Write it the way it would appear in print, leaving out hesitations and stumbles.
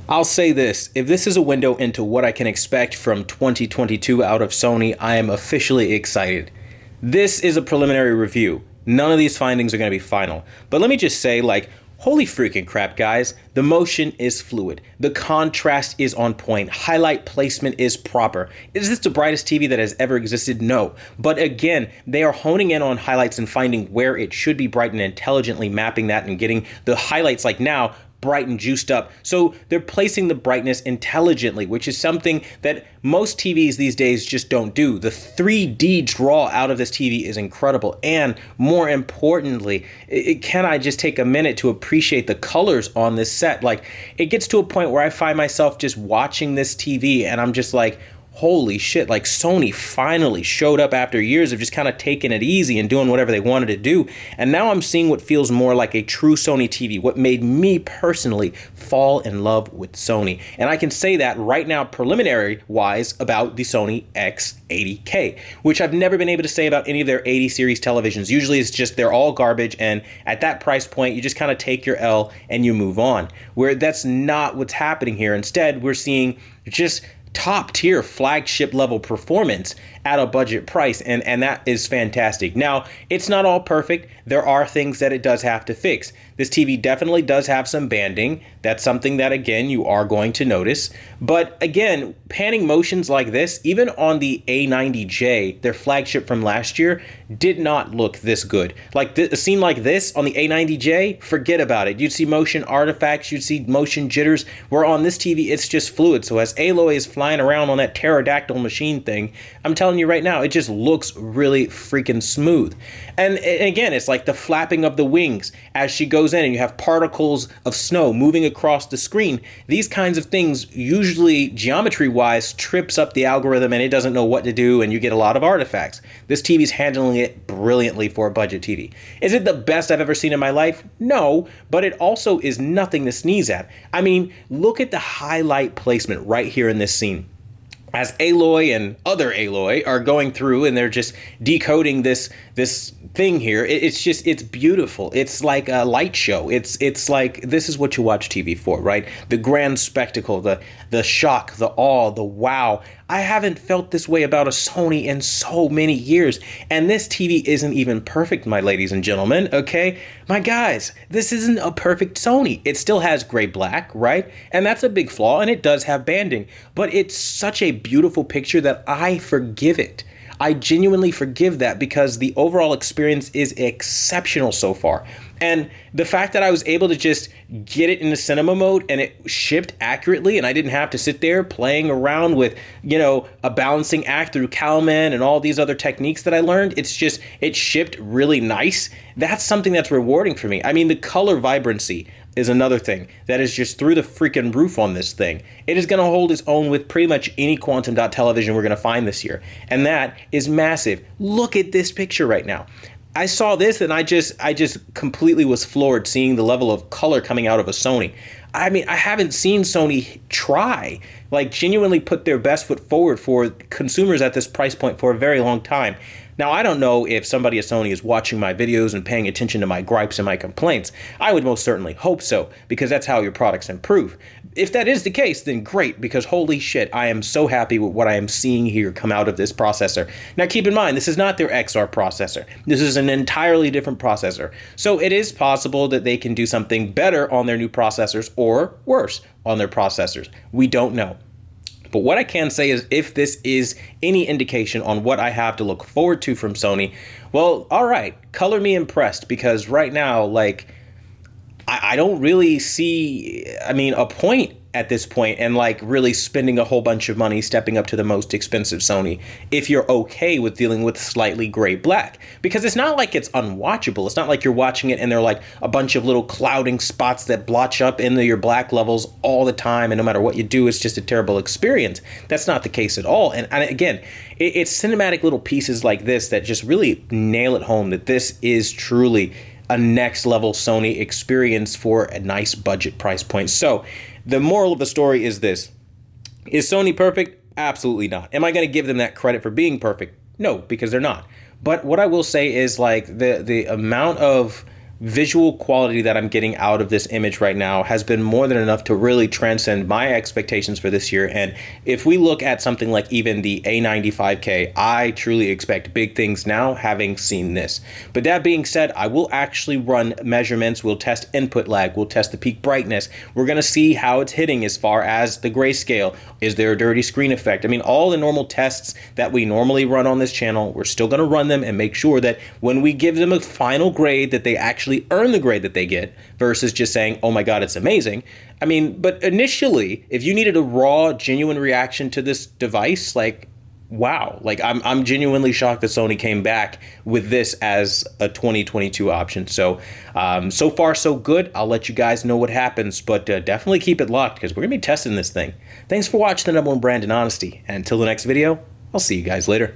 I'll say this, if this is a window into what I can expect from 2022 out of Sony, I am officially excited. This is a preliminary review. None of these findings are going to be final. But let me just say, like, holy freaking crap, guys. The motion is fluid. The contrast is on point. Highlight placement is proper. Is this the brightest TV that has ever existed? No. But again, they are honing in on highlights and finding where it should be bright and intelligently mapping that and getting the highlights like now bright and juiced up. So they're placing the brightness intelligently, which is something that most TVs these days just don't do. The 3D draw out of this TV is incredible. And more importantly, can I just take a minute to appreciate the colors on this set? Like, it gets to a point where I find myself just watching this TV and I'm just like, holy shit, like Sony finally showed up after years of just kind of taking it easy and doing whatever they wanted to do. And now I'm seeing what feels more like a true Sony TV, what made me personally fall in love with Sony. And I can say that right now, preliminary wise, about the Sony X80K, which I've never been able to say about any of their 80 series televisions. Usually it's just they're all garbage. And at that price point, you just kind of take your L and you move on. Where that's not what's happening here. Instead, we're seeing just top tier flagship level performance at a budget price, and that is fantastic. Now, it's not all perfect. There are things that it does have to fix. This TV definitely does have some banding. That's something that, again, you are going to notice. But again, panning motions like this, even on the A90J, their flagship from last year, did not look this good. Like a scene like this on the A90J, forget about it. You'd see motion artifacts, you'd see motion jitters, where on this TV, it's just fluid. So as Aloy is flying around on that pterodactyl machine thing, I'm telling you right now, it just looks really freaking smooth. And again, it's like the flapping of the wings as she goes in and you have particles of snow moving across the screen. These kinds of things usually geometry wise trips up the algorithm and it doesn't know what to do and you get a lot of artifacts. This TV's handling it brilliantly for a budget TV. Is it the best I've ever seen in my life? No, but it also is nothing to sneeze at. I mean, look at the highlight placement right here in this scene. As Aloy and other Aloy are going through and they're just decoding this thing here, it's beautiful. It's like a light show. It's like, this is what you watch TV for, right? The grand spectacle, the shock, the awe, the wow. I haven't felt this way about a Sony in so many years. And this TV isn't even perfect, my ladies and gentlemen, okay? My guys, this isn't a perfect Sony. It still has gray black, right? And that's a big flaw, and it does have banding. But it's such a beautiful picture that I forgive it. I genuinely forgive that because the overall experience is exceptional so far. And the fact that I was able to just get it into cinema mode and it shipped accurately and I didn't have to sit there playing around with, a balancing act through Kalman and all these other techniques that I learned. It's just, it shipped really nice. That's something that's rewarding for me. I mean, the color vibrancy is another thing that is just through the freaking roof on this thing. It is going to hold its own with pretty much any quantum dot television we're going to find this year. And that is massive. Look at this picture right now. I saw this and I just completely was floored seeing the level of color coming out of a Sony. I mean, I haven't seen Sony try, like genuinely put their best foot forward for consumers at this price point for a very long time. Now, I don't know if somebody at Sony is watching my videos and paying attention to my gripes and my complaints. I would most certainly hope so, because that's how your products improve. If that is the case, then great, because holy shit, I am so happy with what I am seeing here come out of this processor. Now, keep in mind, this is not their XR processor. This is an entirely different processor. So it is possible that they can do something better on their new processors or worse on their processors. We don't know. But what I can say is if this is any indication on what I have to look forward to from Sony, well, all right, color me impressed, because right now, like, I don't really see, a point at this point and like really spending a whole bunch of money stepping up to the most expensive Sony if you're okay with dealing with slightly gray black, because it's not like it's unwatchable. It's not like you're watching it and there are like a bunch of little clouding spots that blotch up into your black levels all the time, and no matter what you do, it's just a terrible experience. That's not the case at all. And again, it's cinematic little pieces like this that just really nail it home that this is truly a next level Sony experience for a nice budget price point. So the moral of the story is this. Is Sony perfect? Absolutely not. Am I going to give them that credit for being perfect? No, because they're not. But what I will say is like the amount of visual quality that I'm getting out of this image right now has been more than enough to really transcend my expectations for this year. And if we look at something like even the A95K, I truly expect big things now having seen this. But that being said, I will actually run measurements. We'll test input lag. We'll test the peak brightness. We're going to see how it's hitting as far as the grayscale. Is there a dirty screen effect? I mean, all the normal tests that we normally run on this channel, we're still going to run them and make sure that when we give them a final grade that they actually earn the grade that they get versus just saying, oh my God, it's amazing. I mean, but initially, if you needed a raw, genuine reaction to this device, like, wow, like I'm genuinely shocked that Sony came back with this as a 2022 option. So, so far so good. I'll let you guys know what happens, but definitely keep it locked because we're gonna be testing this thing. Thanks for watching the #1 brand in honesty. And until the next video, I'll see you guys later.